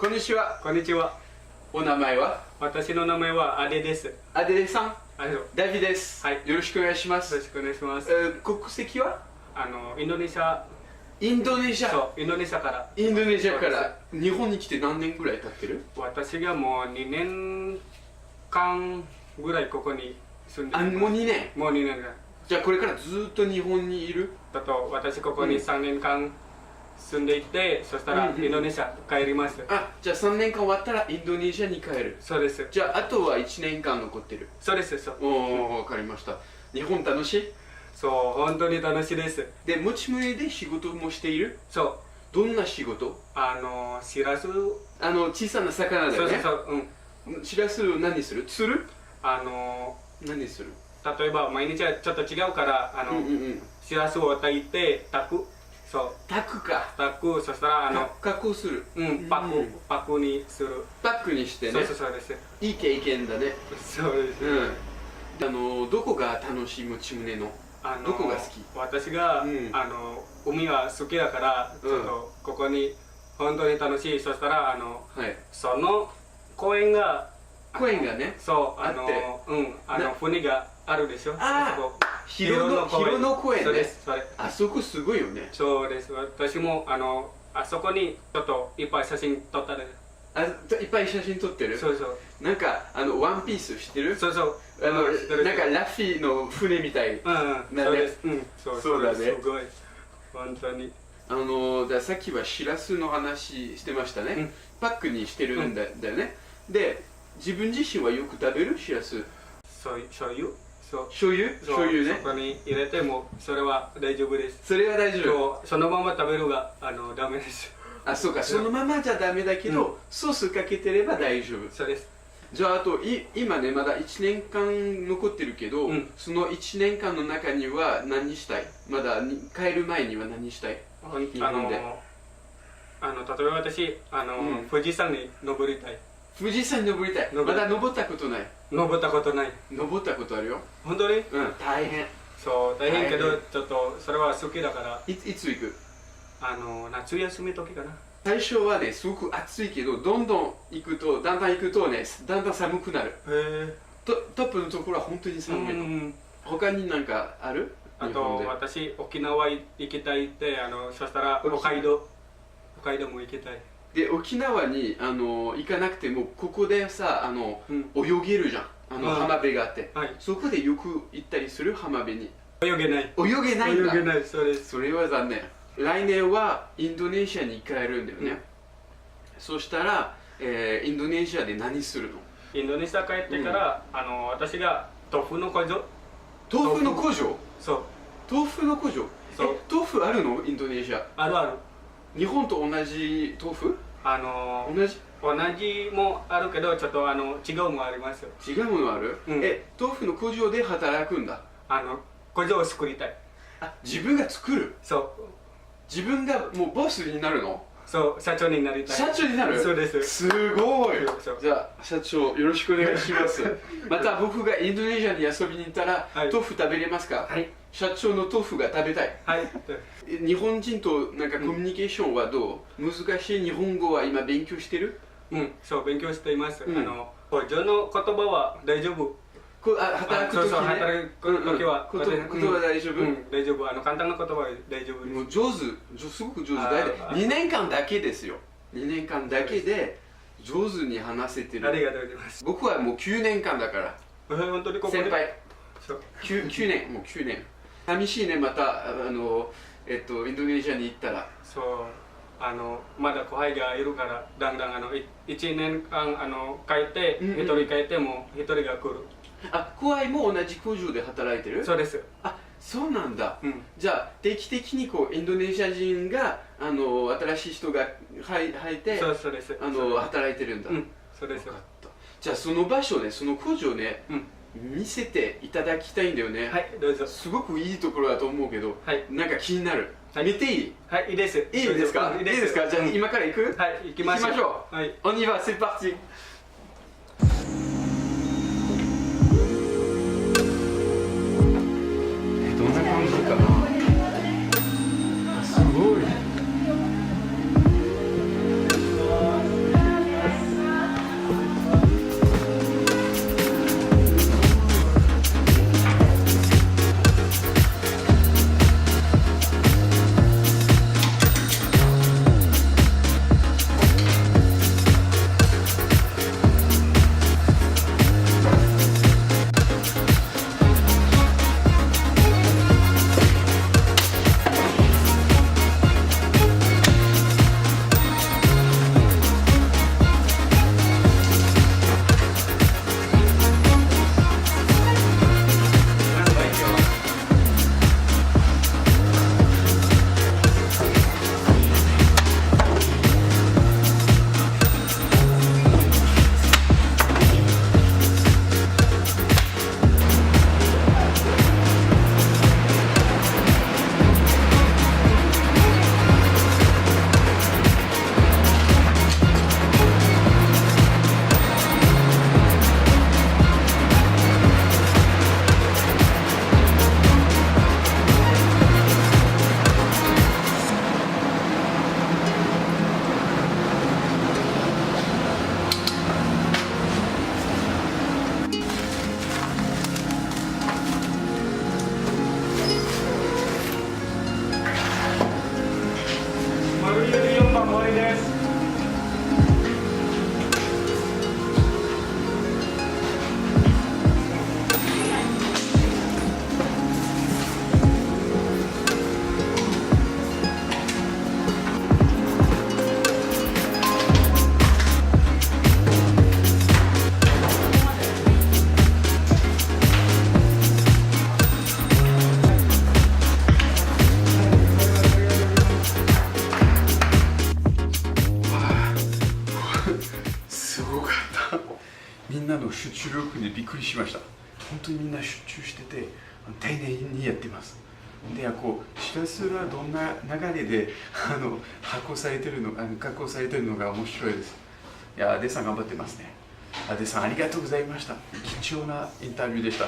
こんにちは。こんにちは。お名前は？私の名前はアデです。アデレさん。ありがとう。ダビです。はい。よろしくお願いしまよろす。しくお願いします。国籍は？インドネシア。インドネシア。そう、インドネシアから。インドネシアから日本に来て何年ぐらい経ってる？私がもう2年間ぐらいここに住んであ、もう2年。もう2年間。じゃあこれからずっと日本にいる？私ここに3年間住んでいて、そしたらインドネシア帰ります。あ、じゃあ3年間終わったらインドネシアに帰る。そうです。じゃああとは1年間残ってる。そうです。そう。おお、わかりました。日本楽しい？そう、本当に楽しいです。で、持ち前で仕事もしている？そう。どんな仕事？しらす。小さな魚だよね。そう。しらすを何する？釣る？何する？例えば毎日はちょっと違うからしらすを炊いて炊く。そう、炊くか。炊く。そしたら加工する。パックにする。パックにしてね。そうです。いい経験だね。そうです。どこが楽しい？持ち胸のどこが好き？私が海が好きだからちょっとここに本当に楽しい。そしたらその公園がね、そう船があるでしょ。広野公園ね。そうです。あそこすごいよね。そうです。私もあそこにちょっといっぱい写真撮ったです。いっぱい写真撮ってる？そうそう。なんかワンピース知ってる？そうそう。なんかラッフィーの船みたいなね。そうだね。すごい。本当に。じゃあさっきはしらすの話してましたね。パックにしてるんだよね。で、自分自身はよく食べる？しらす。醤油？醤油ね。そこに入れてもそれは大丈夫です。それは大丈夫。そのまま食べるがダメです。あ、そうか。そのままじゃダメだけど、ソースかけてれば大丈夫。そうです。じゃああと今ねまだ1年間残ってるけど、その1年間の中には何したい？まだ帰る前には何したい？日本で。例えば私富士山に登りたい。富士山に登りたい。まだ登ったことない？登ったことない。登ったことあるよ。本当に？大変。そう、大変けどちょっとそれは好きだから。いつ行く？夏休み時かな。最初はねすごく暑いけどだんだん行くとねだんだん寒くなる。トップのところは本当に寒いの。他に何かある？あと私沖縄行きたいって、そしたら北海道も行きたい。で沖縄に行かなくてもここでさ泳げるじゃん。浜辺があって、そこでよく行ったりする？浜辺に泳げない。泳げないんだ。泳げない。そうです。それは残念。来年はインドネシアに帰るんだよね。そしたらインドネシアで何するの？インドネシア帰ってから私が豆腐の工場。豆腐の工場？そう。豆腐の工場？豆腐あるの？インドネシア。あるある。日本と同じ豆腐？同じもあるけどちょっと違うもありますよ。違うものある？豆腐の工場で働くんだ。工場を作りたい。自分が作る？そう。自分がもうボスになるの？そう、社長になりたい。社長になる？そうです。すごい。じゃあ社長よろしくお願いします。また僕がインドネシアに遊びに行ったら豆腐食べれますか？はい。社長の豆腐が食べたい。はい。日本人となんかコミュニケーションはどう？難しい日本語は今勉強してる？そう、勉強しています。工場の言葉は大丈夫。働く時ね。そう、働く時は言葉大丈夫？大丈夫。簡単な言葉は大丈夫です。もう上手、すごく上手。2年間だけですよ。2年間だけで上手に話せてる。ありがとうございます。僕はもう9年間だから。本当にここで？先輩。9年、もう9年。寂しいね、またインドネシアに行ったら。そう。まだ後輩がいるからだんだん1年間帰って1人帰っても1人が来る。後輩も同じ工場で働いてる？そうです。そうなんだ。じゃあ定期的にインドネシア人が新しい人が入って働いてるんだ。そうです。じゃあその場所ね、その工場ね見せていただきたいんだよね。はい、どうぞ。すごくいいところだと思うけど、なんか気になる。見ていい？はい、いいです。いいですか？いいですか？じゃあ今から行く？はい、行きましょう。On y va, c'est parti。どんな感じかな？すごい。んなの集中力にびっくりしました。本当にみんな集中してて丁寧にやってます。でこうひたすらどんな流れで加工されてるのが面白いです。いや、アデさん頑張ってますね。アデさんありがとうございました。貴重なインタビューでした。